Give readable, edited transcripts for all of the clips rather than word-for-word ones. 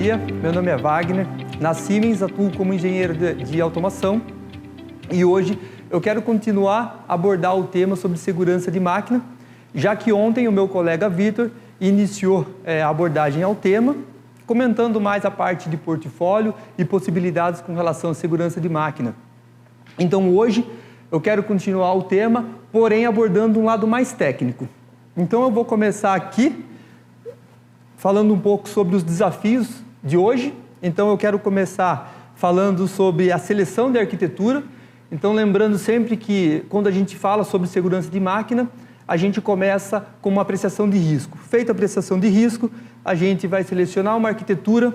dia, meu nome é Wagner, na Siemens atuo como engenheiro de automação e hoje eu quero continuar a abordar o tema sobre segurança de máquina, já que ontem o meu colega Vitor iniciou a abordagem ao tema, comentando mais a parte de portfólio e possibilidades com relação à segurança de máquina. Então hoje eu quero continuar o tema, porém abordando um lado mais técnico. Então eu vou começar aqui falando um pouco sobre os desafios de hoje. Então eu quero começar falando sobre a seleção de arquitetura. Então lembrando sempre que quando a gente fala sobre segurança de máquina, a gente começa com uma apreciação de risco. Feita a apreciação de risco, a gente vai selecionar uma arquitetura.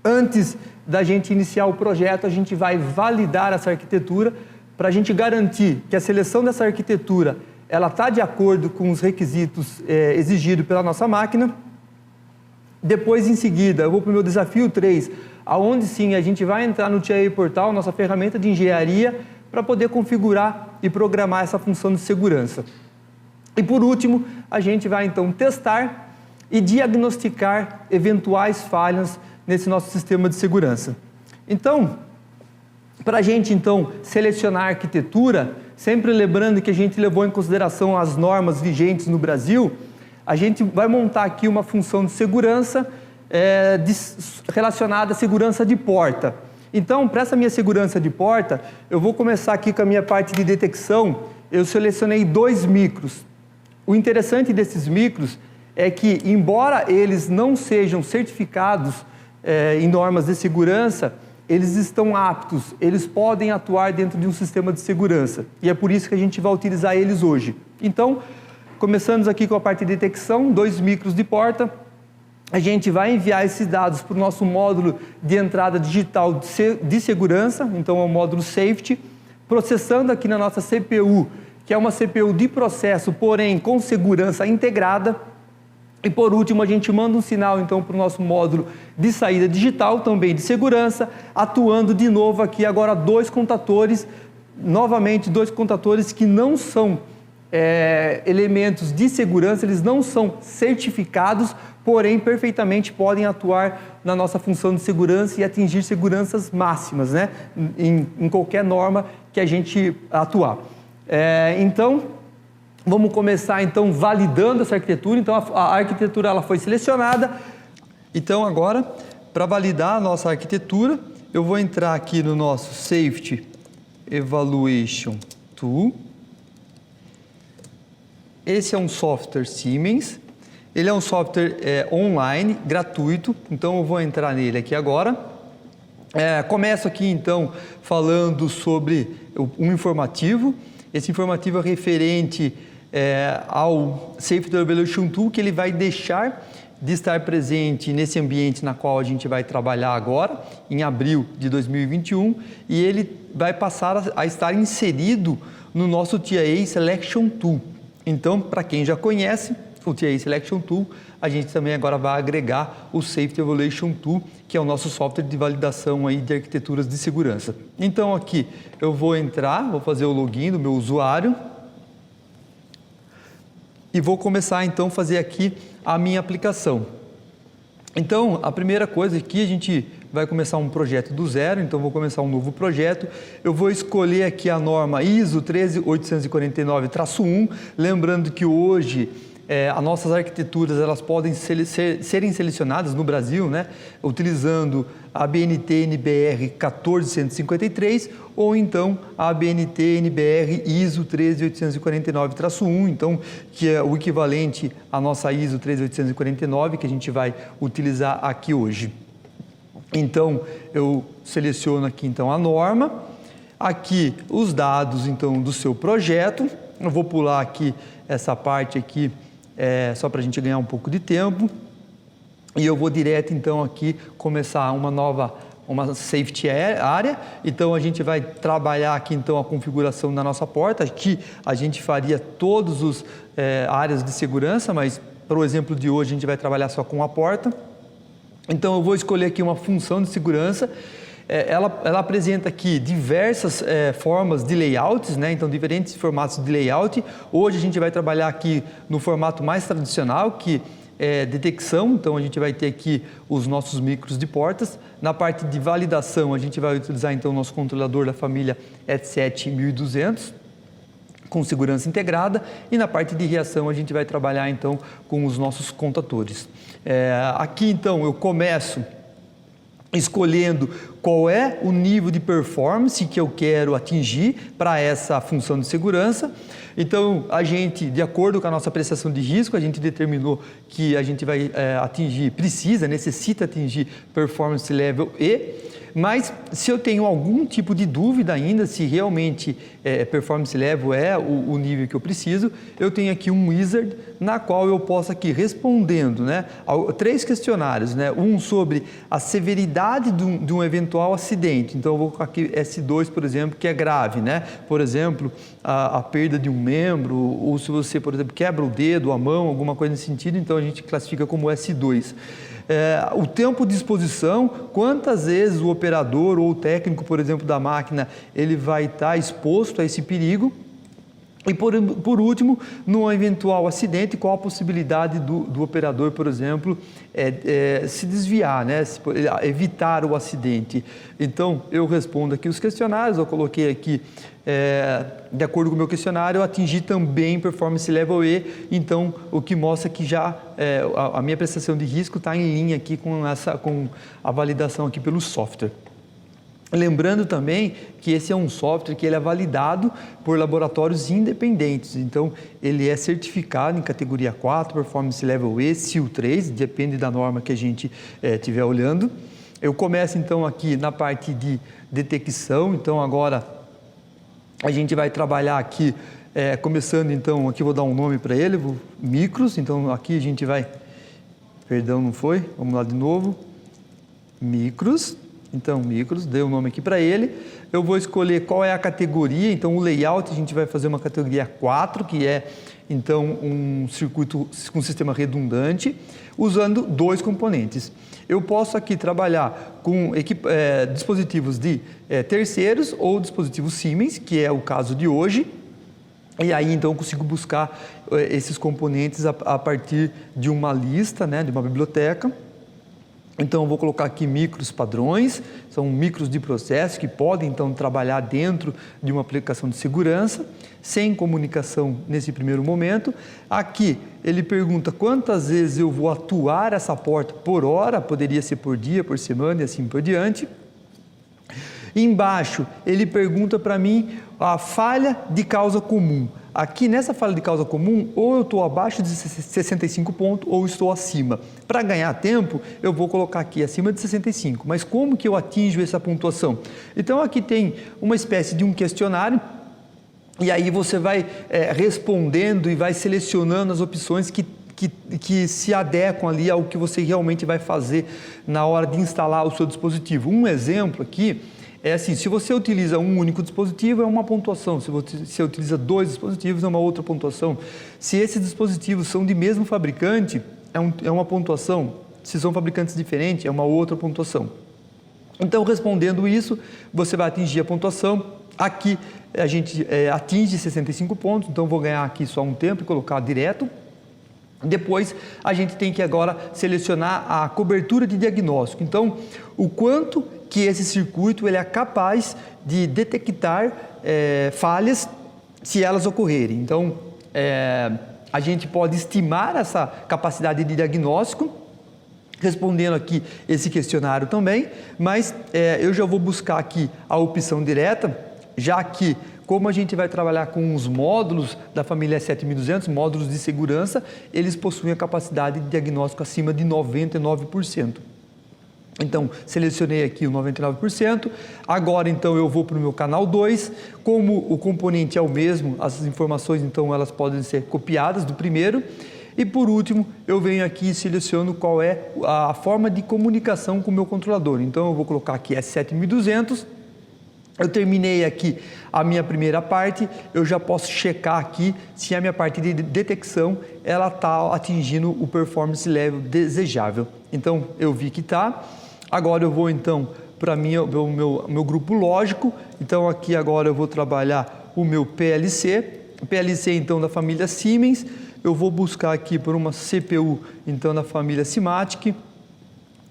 Antes da gente iniciar o projeto, a gente vai validar essa arquitetura para a gente garantir que a seleção dessa arquitetura ela está de acordo com os requisitos exigidos pela nossa máquina. Depois, em seguida, eu vou para o meu desafio 3, aonde sim a gente vai entrar no TIA Portal, nossa ferramenta de engenharia, para poder configurar e programar essa função de segurança. E por último, a gente vai então testar e diagnosticar eventuais falhas nesse nosso sistema de segurança. Então, para a gente então selecionar a arquitetura, sempre lembrando que a gente levou em consideração as normas vigentes no Brasil, a gente vai montar aqui uma função de segurança relacionada à segurança de porta. Então, para essa minha segurança de porta, eu vou começar aqui com a minha parte de detecção. Eu selecionei 2 micros. O interessante desses micros é que, embora eles não sejam certificados em normas de segurança, eles estão aptos, eles podem atuar dentro de um sistema de segurança. E é por isso que a gente vai utilizar eles hoje. Então, começamos aqui com a parte de detecção, 2 micros de porta. A gente vai enviar esses dados para o nosso módulo de entrada digital de segurança, então é o módulo Safety, processando aqui na nossa CPU, que é uma CPU de processo, porém com segurança integrada. E por último, a gente manda um sinal então para o nosso módulo de saída digital, também de segurança, atuando de novo aqui agora 2 contadores, novamente 2 contadores que não são elementos de segurança, eles não são certificados, porém perfeitamente podem atuar na nossa função de segurança e atingir seguranças máximas, né? Em qualquer norma que a gente atuar. Então, vamos começar então validando essa arquitetura. Então a arquitetura ela foi selecionada. Então agora, para validar a nossa arquitetura, eu vou entrar aqui no nosso Safety Evaluation Tool. Esse é um software Siemens, ele é um software online, gratuito, então eu vou entrar nele aqui agora. Começo aqui então falando sobre um informativo. Esse informativo é referente ao Safety Evaluation Tool, que ele vai deixar de estar presente nesse ambiente na qual a gente vai trabalhar agora, em abril de 2021, e ele vai passar a estar inserido no nosso TIA Selection Tool. Então, para quem já conhece o TIA Selection Tool, a gente também agora vai agregar o Safety Evaluation Tool, que é o nosso software de validação aí de arquiteturas de segurança. Então, aqui eu vou entrar, vou fazer o login do meu usuário e vou começar então a fazer aqui a minha aplicação. Então, a primeira coisa aqui, a gente vai começar um projeto do zero, então vou começar um novo projeto. Eu vou escolher aqui a norma ISO 13849-1, lembrando que hoje as nossas arquiteturas elas podem serem selecionadas no Brasil, né, utilizando a ABNT NBR 14153 ou então a ABNT NBR ISO 13849-1, então que é o equivalente à nossa ISO 13849 que a gente vai utilizar aqui hoje. Então eu seleciono aqui então a norma, aqui os dados então do seu projeto. Eu vou pular aqui essa parte aqui só para a gente ganhar um pouco de tempo. E eu vou direto então aqui começar uma safety area. Então a gente vai trabalhar aqui então a configuração da nossa porta. Aqui a gente faria todos os áreas de segurança, mas para o exemplo de hoje a gente vai trabalhar só com a porta. Então eu vou escolher aqui uma função de segurança. Ela apresenta aqui diversas formas de layouts, né? Então diferentes formatos de layout. Hoje a gente vai trabalhar aqui no formato mais tradicional, que detecção, então a gente vai ter aqui os nossos micros de portas. Na parte de validação, a gente vai utilizar então o nosso controlador da família ET7 1200, com segurança integrada, e na parte de reação a gente vai trabalhar então com os nossos contadores. Aqui então eu começo escolhendo qual é o nível de performance que eu quero atingir para essa função de segurança. Então, a gente, de acordo com a nossa apreciação de risco, a gente determinou que a gente vai necessita atingir performance level E, mas se eu tenho algum tipo de dúvida ainda, se realmente performance level é o nível que eu preciso, eu tenho aqui um wizard na qual eu posso aqui respondendo, né, a 3 questionários, né, um sobre a severidade de um eventual acidente. Então eu vou aqui S2, por exemplo, que é grave, né? Por exemplo, a perda de um membro, ou se você, por exemplo, quebra o dedo, a mão, alguma coisa nesse sentido, então a gente classifica como S2. O tempo de exposição, quantas vezes o operador ou o técnico, por exemplo, da máquina, ele vai estar exposto a esse perigo. E por último, num eventual acidente, qual a possibilidade do operador, por exemplo, se desviar, né? Evitar o acidente. Então, eu respondo aqui os questionários, eu coloquei aqui, de acordo com o meu questionário, eu atingi também performance level E, então o que mostra que já a minha prestação de risco está em linha aqui com a validação aqui pelo software. Lembrando também que esse é um software que ele é validado por laboratórios independentes, então ele é certificado em categoria 4, Performance Level E, SIL 3, depende da norma que a gente estiver olhando. Eu começo então aqui na parte de detecção, então agora a gente vai trabalhar aqui, começando então, aqui vou dar um nome para ele, micros, então aqui a gente vai, perdão, não foi, vamos lá de novo, micros. Então, micros, dei o nome aqui para ele. Eu vou escolher qual é a categoria. Então, o layout a gente vai fazer uma categoria 4, que é, então, um circuito com sistema redundante, usando 2 componentes. Eu posso aqui trabalhar com dispositivos de terceiros ou dispositivos Siemens, que é o caso de hoje. E aí, então, eu consigo buscar esses componentes a partir de uma lista, né, de uma biblioteca. Então, eu vou colocar aqui micros padrões, são micros de processo que podem, então, trabalhar dentro de uma aplicação de segurança, sem comunicação nesse primeiro momento. Aqui, ele pergunta quantas vezes eu vou atuar essa porta por hora, poderia ser por dia, por semana e assim por diante. Embaixo, ele pergunta para mim a falha de causa comum. Aqui nessa falha de causa comum, ou eu estou abaixo de 65 pontos ou estou acima. Para ganhar tempo, eu vou colocar aqui acima de 65. Mas como que eu atinjo essa pontuação? Então aqui tem uma espécie de um questionário, e aí você vai respondendo e vai selecionando as opções que se adequam ali ao que você realmente vai fazer na hora de instalar o seu dispositivo. Um exemplo aqui é assim, se você utiliza um único dispositivo, é uma pontuação. Se você utiliza 2 dispositivos, é uma outra pontuação. Se esses dispositivos são de mesmo fabricante, é uma pontuação. Se são fabricantes diferentes, é uma outra pontuação. Então, respondendo isso, você vai atingir a pontuação. Aqui, a gente atinge 65 pontos, então vou ganhar aqui só um tempo e colocar direto. Depois, a gente tem que agora selecionar a cobertura de diagnóstico. Então, o quanto que esse circuito ele é capaz de detectar falhas se elas ocorrerem. Então, a gente pode estimar essa capacidade de diagnóstico, respondendo aqui esse questionário também, mas eu já vou buscar aqui a opção direta, já que como a gente vai trabalhar com os módulos da família 7200, módulos de segurança, eles possuem a capacidade de diagnóstico acima de 99%. Então, selecionei aqui o 99%. Agora, então, eu vou para o meu canal 2. Como o componente é o mesmo, as informações, então, elas podem ser copiadas do primeiro. E, por último, eu venho aqui e seleciono qual é a forma de comunicação com o meu controlador. Então, eu vou colocar aqui S7200. Eu terminei aqui a minha primeira parte, eu já posso checar aqui se a minha parte de detecção ela está atingindo o performance level desejável. Então, eu vi que está. Agora eu vou então para o meu grupo lógico. Então, aqui agora eu vou trabalhar o meu PLC. PLC então da família Siemens. eu vou buscar aqui por uma CPU, então, da família Simatic.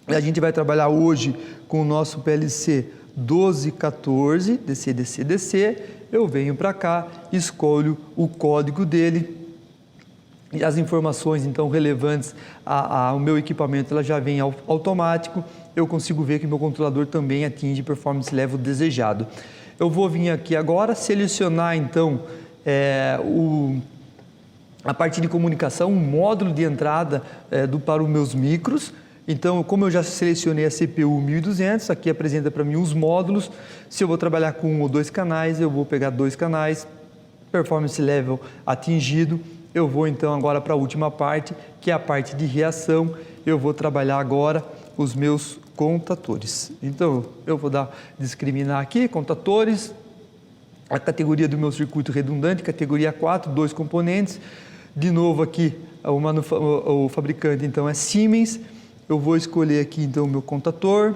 A gente vai trabalhar hoje com o nosso PLC 1214, DC, DC, DC. Eu venho para cá, escolho o código dele e as informações, então, relevantes ao meu equipamento, ela já vem automático. Eu consigo ver que meu controlador também atinge performance level desejado. Eu vou vir aqui agora, selecionar, então, a parte de comunicação, um módulo de entrada para os meus micros. Então, como eu já selecionei a CPU 1200, aqui apresenta para mim os módulos. Se eu vou trabalhar com 1 ou 2 canais, eu vou pegar 2 canais, performance level atingido. Eu vou então agora para a última parte, que é a parte de reação. Eu vou trabalhar agora os meus contatores. Então, eu vou discriminar aqui, contatores, a categoria do meu circuito redundante, categoria 4, 2 componentes. De novo aqui, o fabricante então é Siemens. Eu vou escolher aqui então o meu contator.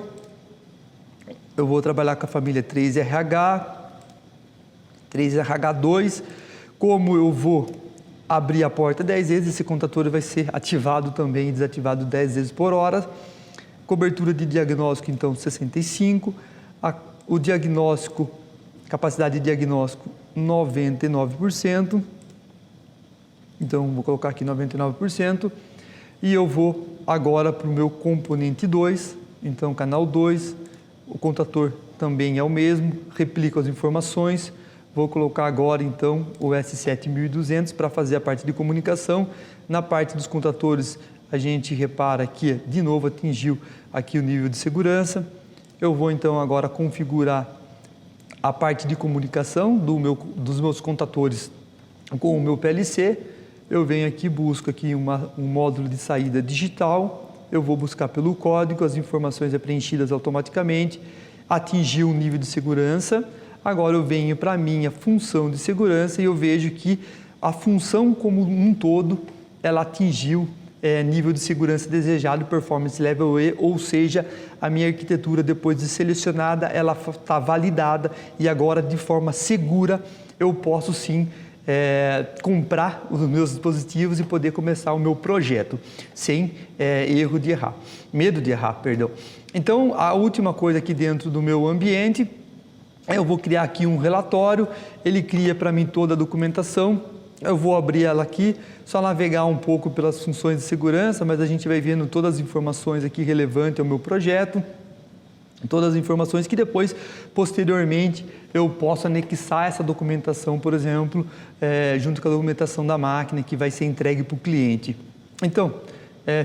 Eu vou trabalhar com a família 3RH, 3RH2. Como eu vou abrir a porta 10 vezes, esse contator vai ser ativado também e desativado 10 vezes por hora. Cobertura de diagnóstico, então, 65. O diagnóstico, capacidade de diagnóstico, 99%. Então, vou colocar aqui 99%. E eu vou agora para o meu componente 2. Então, canal 2. O contator também é o mesmo. Replico as informações. Vou colocar agora, então, o S7200 para fazer a parte de comunicação. Na parte dos contatores, a gente repara que, de novo, atingiu aqui o nível de segurança. Eu vou, então, agora configurar a parte de comunicação dos meus contatores com o meu PLC. Eu venho aqui, busco aqui um módulo de saída digital. Eu vou buscar pelo código, as informações são preenchidas automaticamente. Atingiu o nível de segurança. Agora eu venho para a minha função de segurança e eu vejo que a função como um todo, ela atingiu nível de segurança desejado, performance level E, ou seja, a minha arquitetura depois de selecionada, ela está validada e agora de forma segura eu posso sim comprar os meus dispositivos e poder começar o meu projeto sem medo de errar, perdão. Então, a última coisa aqui dentro do meu ambiente, eu vou criar aqui um relatório, ele cria para mim toda a documentação, eu vou abrir ela aqui, só navegar um pouco pelas funções de segurança, mas a gente vai vendo todas as informações aqui relevantes ao meu projeto, todas as informações que depois, posteriormente, eu posso anexar essa documentação, por exemplo, junto com a documentação da máquina que vai ser entregue para o cliente. Então,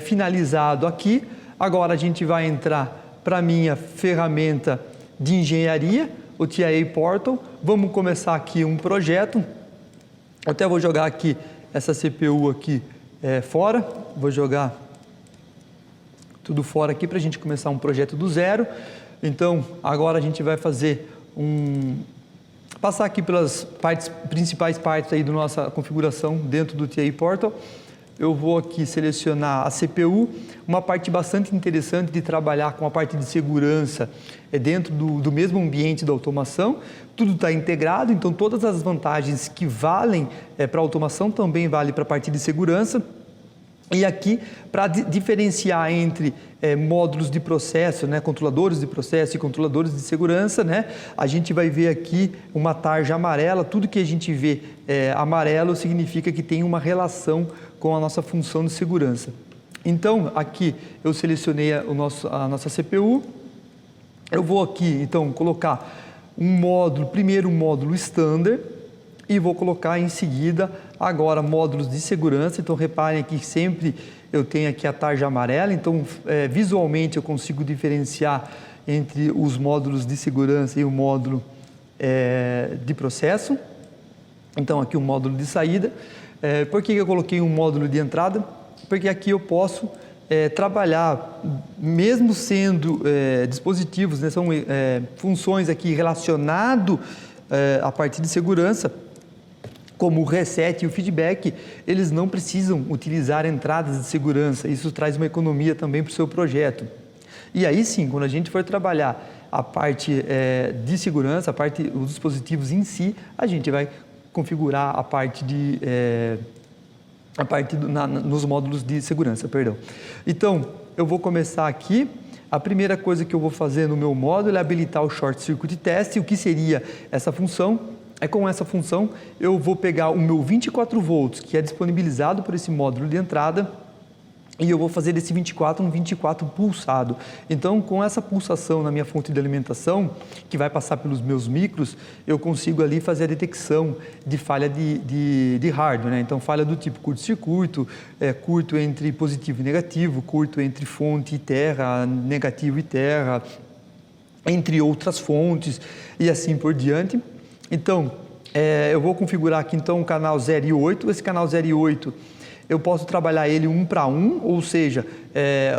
finalizado aqui, agora a gente vai entrar para a minha ferramenta de engenharia, o TIA Portal. Vamos começar aqui um projeto. Eu até vou jogar aqui essa CPU aqui fora, vou jogar tudo fora aqui para a gente começar um projeto do zero. Então, agora a gente vai fazer passar aqui pelas principais partes aí da nossa configuração dentro do TIA Portal. Eu vou aqui selecionar a CPU, uma parte bastante interessante de trabalhar com a parte de segurança dentro do mesmo ambiente da automação. Tudo está integrado, então todas as vantagens que valem para a automação também valem para a parte de segurança. E aqui, para diferenciar entre módulos de processo, controladores de processo e controladores de segurança, a gente vai ver aqui uma tarja amarela. Tudo que a gente vê amarelo significa que tem uma relação com a nossa função de segurança. Então, aqui eu selecionei a nossa CPU. Eu vou aqui, então, colocar primeiro um módulo standard, e vou colocar em seguida agora módulos de segurança. Então reparem aqui que sempre eu tenho aqui a tarja amarela, então visualmente eu consigo diferenciar entre os módulos de segurança e o módulo de processo. Então aqui o módulo de saída. Por que eu coloquei um módulo de entrada? Porque aqui eu posso trabalhar, mesmo sendo dispositivos, são funções aqui relacionadas a partir de segurança, como o reset e o feedback, eles não precisam utilizar entradas de segurança. Isso traz uma economia também para o seu projeto. E aí sim, quando a gente for trabalhar a parte de segurança, os dispositivos em si, a gente vai configurar a parte a partir nos módulos de segurança, perdão. Então, eu vou começar aqui. A primeira coisa que eu vou fazer no meu módulo é habilitar o Short Circuit Test. O que seria essa função? Com essa função, eu vou pegar o meu 24 volts, que é disponibilizado por esse módulo de entrada, e eu vou fazer desse 24 um 24 pulsado. Então, com essa pulsação na minha fonte de alimentação, que vai passar pelos meus micros, eu consigo ali fazer a detecção de falha de hardware, né? Então, falha do tipo curto-circuito, curto entre positivo e negativo, curto entre fonte e terra, negativo e terra, entre outras fontes e assim por diante. Então, eu vou configurar aqui então o canal 0 e 8. Esse canal 0 e 8, eu posso trabalhar ele 1 para 1, ou seja,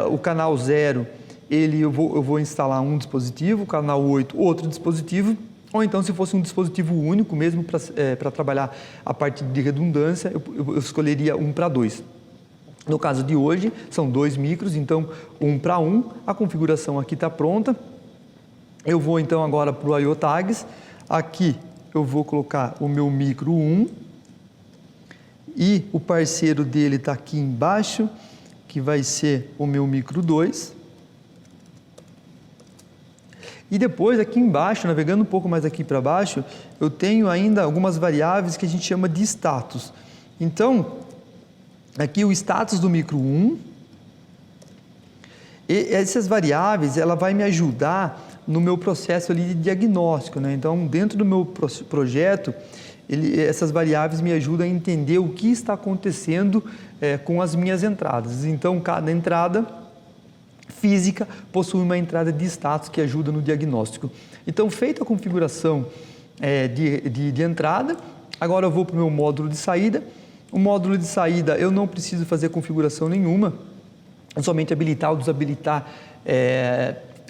o canal 0, eu vou instalar um dispositivo, o canal 8, outro dispositivo, ou então se fosse um dispositivo único mesmo para trabalhar a parte de redundância, eu escolheria 1 para 2. No caso de hoje, são 2 micros, então 1 para 1, a configuração aqui está pronta. Eu vou então agora para o I/O Tags, aqui eu vou colocar o meu micro 1 e o parceiro dele está aqui embaixo, que vai ser o meu micro 2. E depois aqui embaixo, navegando um pouco mais aqui para baixo, eu tenho ainda algumas variáveis que a gente chama de status. Então, aqui o status do micro 1, e essas variáveis, ela vai me ajudar no meu processo ali de diagnóstico, né? Então, dentro do meu projeto, essas variáveis me ajudam a entender o que está acontecendo com as minhas entradas. Então, cada entrada física possui uma entrada de status que ajuda no diagnóstico. Então, feita a configuração de entrada, agora eu vou para o meu módulo de saída. O módulo de saída eu não preciso fazer configuração nenhuma, é somente habilitar ou desabilitar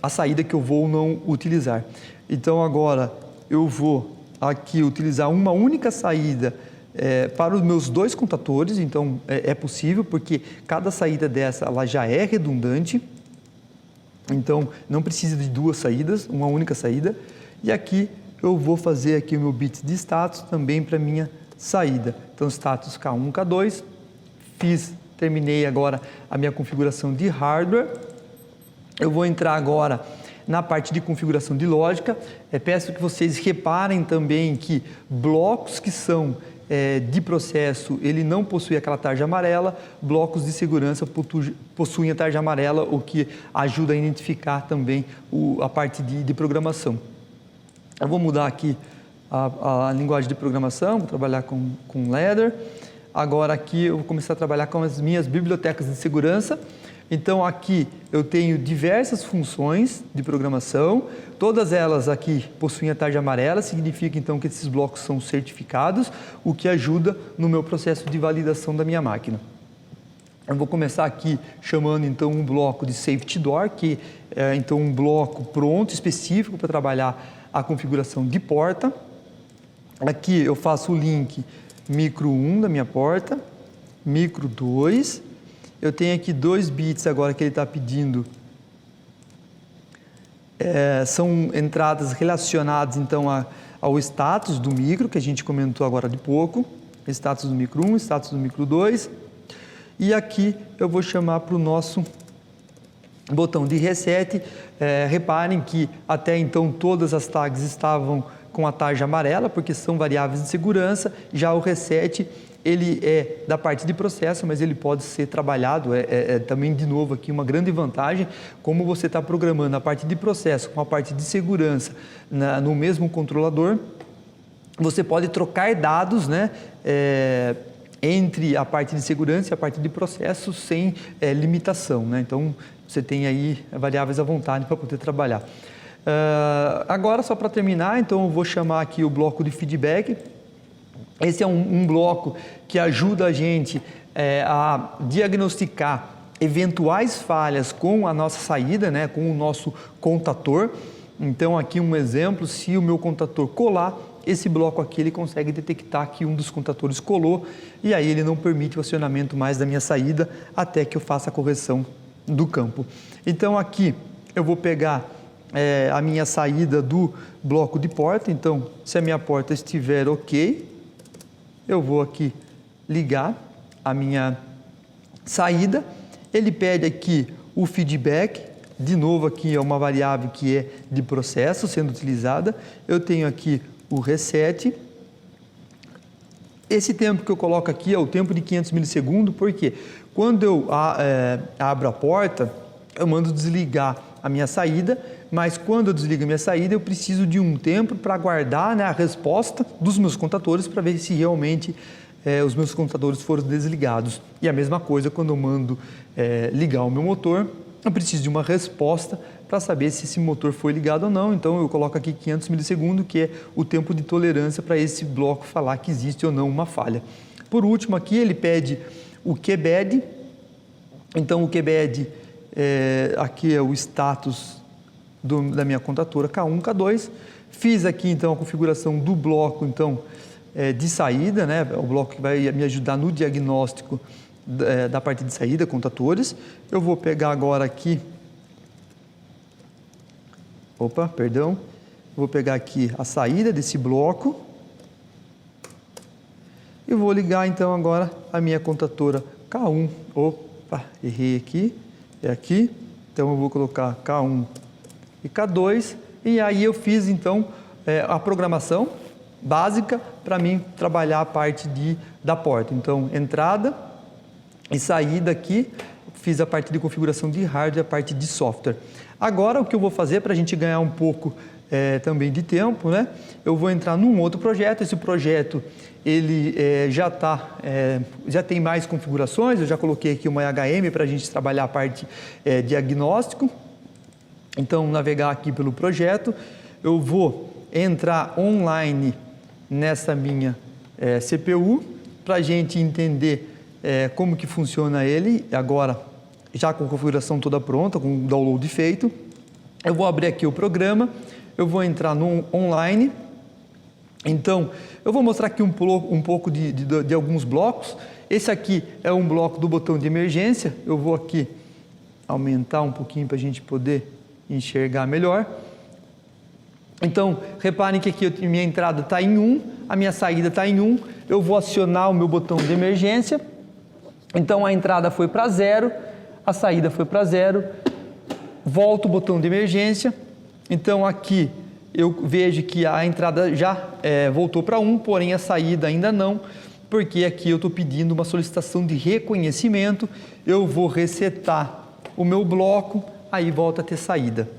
a saída que eu vou ou não utilizar. Então, agora eu vou aqui utilizar uma única saída para os meus 2 contadores. Então, é possível, porque cada saída dessa ela já é redundante. Então, não precisa de 2 saídas, uma única saída. E aqui eu vou fazer aqui o meu bit de status também para minha saída. Então, status K1, K2. Terminei agora a minha configuração de hardware. Eu vou entrar agora na parte de configuração de lógica. Peço que vocês reparem também que blocos que são de processo, ele não possui aquela tarja amarela, blocos de segurança possuem a tarja amarela, o que ajuda a identificar também a parte de programação. Eu vou mudar aqui a linguagem de programação, vou trabalhar com Ladder. Agora aqui eu vou começar a trabalhar com as minhas bibliotecas de segurança. Então, aqui eu tenho diversas funções de programação, todas elas aqui possuem a tarja amarela, significa então que esses blocos são certificados, o que ajuda no meu processo de validação da minha máquina. Eu vou começar aqui chamando então um bloco de Safety Door, que é então um bloco pronto, específico para trabalhar a configuração de porta. Aqui eu faço o link micro 1 da minha porta, micro 2. Eu tenho aqui 2 bits agora que ele está pedindo. São entradas relacionadas então ao status do micro, que a gente comentou agora de pouco. Status do micro 1, status do micro 2. E aqui eu vou chamar para o nosso botão de reset. Reparem que até então todas as tags estavam com a tarja amarela, porque são variáveis de segurança. Já o reset, ele é da parte de processo, mas ele pode ser trabalhado, também de novo aqui uma grande vantagem, como você está programando a parte de processo com a parte de segurança no mesmo controlador, você pode trocar dados, né, entre a parte de segurança e a parte de processo sem limitação, né? Então, você tem aí variáveis à vontade para poder trabalhar. Agora, só para terminar, então eu vou chamar aqui o bloco de feedback. Esse é um bloco que ajuda a gente a diagnosticar eventuais falhas com a nossa saída, né, com o nosso contador. Então, aqui um exemplo, se o meu contador colar, esse bloco aqui ele consegue detectar que um dos contadores colou e aí ele não permite o acionamento mais da minha saída até que eu faça a correção do campo. Então, aqui eu vou pegar a minha saída do bloco de porta. Então, se a minha porta estiver ok, eu vou aqui ligar a minha saída. Ele pede aqui o feedback, de novo aqui é uma variável que é de processo sendo utilizada. Eu tenho aqui o reset. Esse tempo que eu coloco aqui é o tempo de 500 milissegundos, porque quando eu abro a porta, eu mando desligar a minha saída, mas quando eu desligo a minha saída, eu preciso de um tempo para guardar, né, a resposta dos meus contadores para ver se realmente os meus contadores foram desligados. E a mesma coisa quando eu mando ligar o meu motor, eu preciso de uma resposta para saber se esse motor foi ligado ou não. Então eu coloco aqui 500 milissegundos, que é o tempo de tolerância para esse bloco falar que existe ou não uma falha. Por último aqui ele pede o QBED. Então o QBED aqui é o status da minha contatora K1, K2. Fiz aqui então a configuração do bloco então de saída, né? O bloco que vai me ajudar no diagnóstico da parte de saída, contatores. Eu vou pegar agora aqui, vou pegar aqui a saída desse bloco e vou ligar então agora a minha contatora K1. Errei aqui, é aqui, então eu vou colocar K1 e K2 e aí eu fiz então a programação básica para mim trabalhar a parte da porta. Então entrada e saída aqui, fiz a parte de configuração de hardware e a parte de software. Agora o que eu vou fazer para a gente ganhar um pouco também de tempo, né? Eu vou entrar num outro projeto. Esse projeto ele já tem mais configurações. Eu já coloquei aqui uma HM para a gente trabalhar a parte diagnóstico. Então navegar aqui pelo projeto, eu vou entrar online nessa minha CPU para a gente entender como que funciona ele, agora já com a configuração toda pronta, com o download feito. Eu vou abrir aqui o programa, eu vou entrar no online. Então, eu vou mostrar aqui um pouco de alguns blocos. Esse aqui é um bloco do botão de emergência. Eu vou aqui aumentar um pouquinho para a gente poder enxergar melhor. Então, reparem que aqui minha entrada está em 1, a minha saída está em 1. Eu vou acionar o meu botão de emergência. Então, a entrada foi para 0, a saída foi para 0. Volto o botão de emergência. Então, aqui eu vejo que a entrada já voltou para 1, porém a saída ainda não, porque aqui eu estou pedindo uma solicitação de reconhecimento. Eu vou resetar o meu bloco, aí volta a ter saída.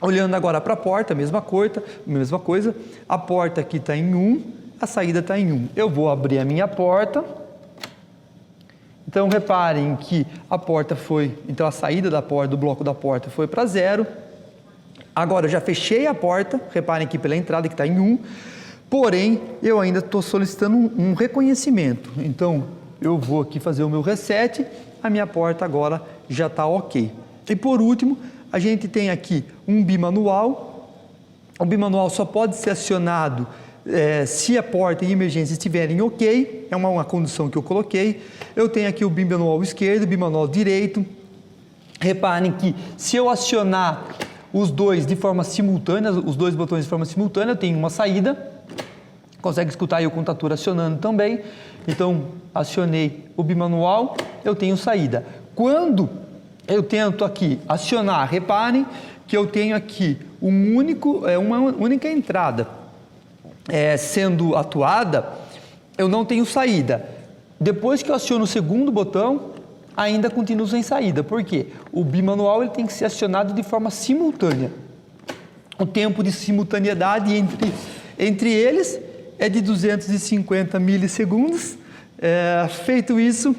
Olhando agora para a porta, mesma coisa, a porta aqui está em 1, a saída está em 1. Eu vou abrir a minha porta. Então reparem que a porta a saída da porta, do bloco da porta foi para 0. Agora eu já fechei a porta, reparem aqui pela entrada que está em 1, porém eu ainda estou solicitando um reconhecimento. Então eu vou aqui fazer o meu reset, a minha porta agora já está ok. E por último, a gente tem aqui um bimanual. O bimanual só pode ser acionado se a porta e a emergência estiverem ok, é uma condição que eu coloquei. Eu tenho aqui o bimanual esquerdo, o bimanual direito. Reparem que se eu acionar os dois de forma simultânea, os dois botões de forma simultânea, eu tenho uma saída. Consegue escutar aí o contador acionando também. Então, acionei o bimanual, eu tenho saída. Quando eu tento aqui acionar, reparem que eu tenho aqui uma única entrada sendo atuada, eu não tenho saída. Depois que eu aciono o segundo botão, ainda continuo sem saída. Por quê? O bimanual ele tem que ser acionado de forma simultânea. O tempo de simultaneidade entre eles é de 250 milissegundos. Feito isso,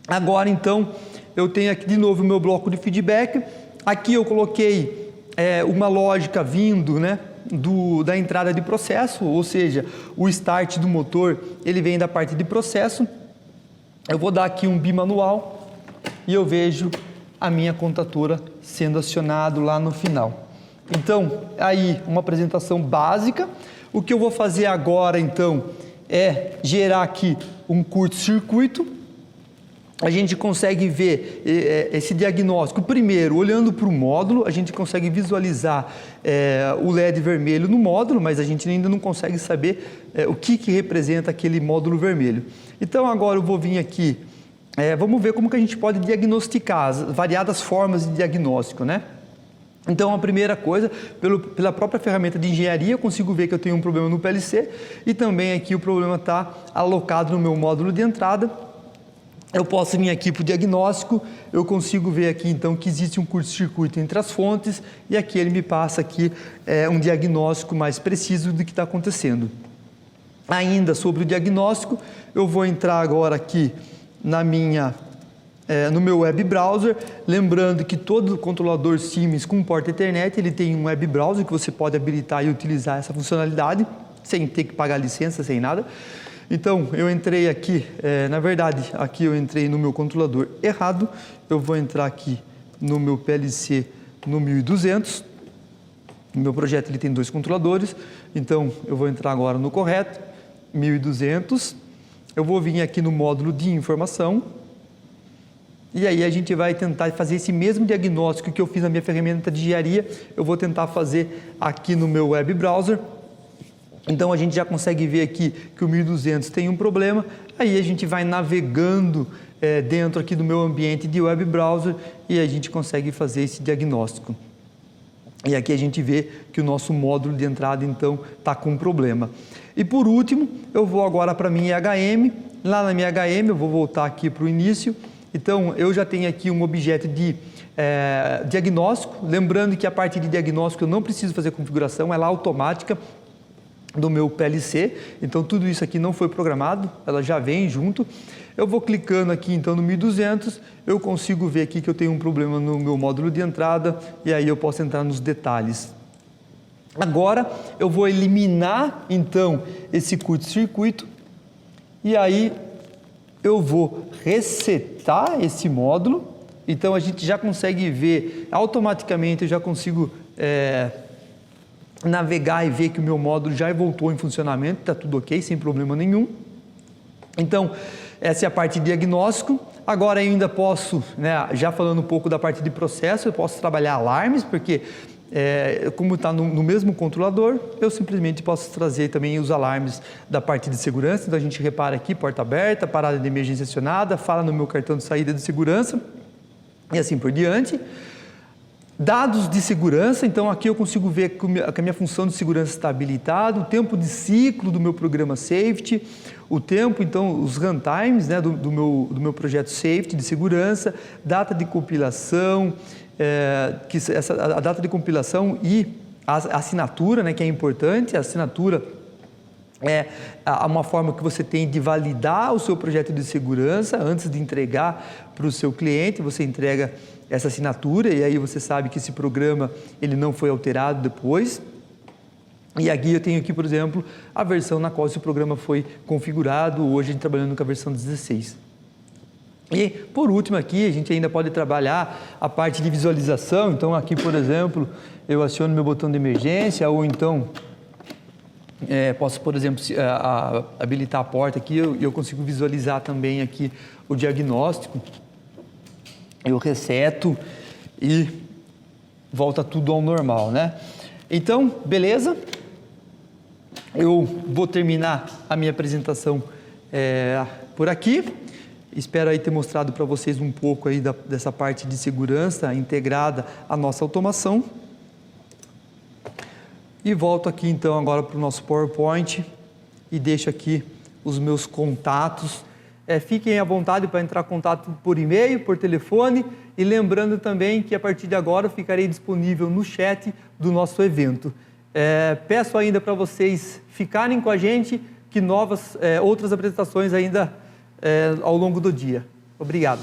agora então eu tenho aqui de novo o meu bloco de feedback. Aqui eu coloquei uma lógica vindo, né, da entrada de processo, ou seja, o start do motor ele vem da parte de processo. Eu vou dar aqui um bimanual e eu vejo a minha contatora sendo acionado lá no final. Então, aí uma apresentação básica. O que eu vou fazer agora então é gerar aqui um curto-circuito. a gente consegue ver esse diagnóstico. Primeiro, olhando para o módulo, a gente consegue visualizar o LED vermelho no módulo, mas a gente ainda não consegue saber o que representa aquele módulo vermelho. Então, agora eu vou vir aqui, vamos ver como que a gente pode diagnosticar as variadas formas de diagnóstico, né? Então, a primeira coisa, pela própria ferramenta de engenharia, eu consigo ver que eu tenho um problema no PLC e também aqui o problema está alocado no meu módulo de entrada. Eu posso vir aqui para o diagnóstico, eu consigo ver aqui então que existe um curto-circuito entre as fontes e aqui ele me passa aqui um diagnóstico mais preciso do que está acontecendo. Ainda sobre o diagnóstico, eu vou entrar agora aqui no meu web browser, lembrando que todo controlador Siemens com porta Ethernet, ele tem um web browser que você pode habilitar e utilizar essa funcionalidade, sem ter que pagar licença, sem nada. Então, eu entrei aqui, na verdade, aqui eu entrei no meu controlador errado, eu vou entrar aqui no meu PLC no 1200, no meu projeto ele tem 2 controladores, então eu vou entrar agora no correto, 1200, eu vou vir aqui no módulo de informação, e aí a gente vai tentar fazer esse mesmo diagnóstico que eu fiz na minha ferramenta de engenharia, eu vou tentar fazer aqui no meu web browser. Então, a gente já consegue ver aqui que o 1200 tem um problema, aí a gente vai navegando dentro aqui do meu ambiente de web browser e a gente consegue fazer esse diagnóstico. E aqui a gente vê que o nosso módulo de entrada, então, está com um problema. E por último, eu vou agora para a minha HM, lá na minha HM eu vou voltar aqui para o início, então eu já tenho aqui um objeto de diagnóstico, lembrando que a parte de diagnóstico eu não preciso fazer configuração, ela é automática, do meu PLC, então tudo isso aqui não foi programado, ela já vem junto. Eu vou clicando aqui então no 1200, eu consigo ver aqui que eu tenho um problema no meu módulo de entrada e aí eu posso entrar nos detalhes. Agora eu vou eliminar então esse curto-circuito e aí eu vou resetar esse módulo, então a gente já consegue ver automaticamente, eu já consigo navegar e ver que o meu módulo já voltou em funcionamento, está tudo ok, sem problema nenhum. Então, essa é a parte de diagnóstico. Agora eu ainda posso, já falando um pouco da parte de processo, eu posso trabalhar alarmes, porque como está no mesmo controlador, eu simplesmente posso trazer também os alarmes da parte de segurança. Então a gente repara aqui, porta aberta, parada de emergência acionada, fala no meu cartão de saída de segurança e assim por diante. Dados de segurança, então aqui eu consigo ver que a minha função de segurança está habilitada, o tempo de ciclo do meu programa Safety, o tempo, então, os runtimes do meu projeto Safety de segurança, data de compilação, a data de compilação e a assinatura, que é importante, a assinatura é uma forma que você tem de validar o seu projeto de segurança antes de entregar para o seu cliente, você entrega essa assinatura e aí você sabe que esse programa ele não foi alterado depois. E aqui eu tenho aqui, por exemplo, a versão na qual esse programa foi configurado, hoje a gente trabalhando com a versão 16. E por último aqui a gente ainda pode trabalhar a parte de visualização, então aqui por exemplo eu aciono meu botão de emergência ou então posso, por exemplo, habilitar a porta aqui e eu consigo visualizar também aqui o diagnóstico. Eu reseto e volta tudo ao normal, né? Então, beleza? Eu vou terminar a minha apresentação por aqui. Espero aí ter mostrado para vocês um pouco aí dessa parte de segurança integrada à nossa automação. E volto aqui então agora para o nosso PowerPoint e deixo aqui os meus contatos. Fiquem à vontade para entrar em contato por e-mail, por telefone e lembrando também que a partir de agora eu ficarei disponível no chat do nosso evento. Peço ainda para vocês ficarem com a gente que outras apresentações ainda ao longo do dia. Obrigado.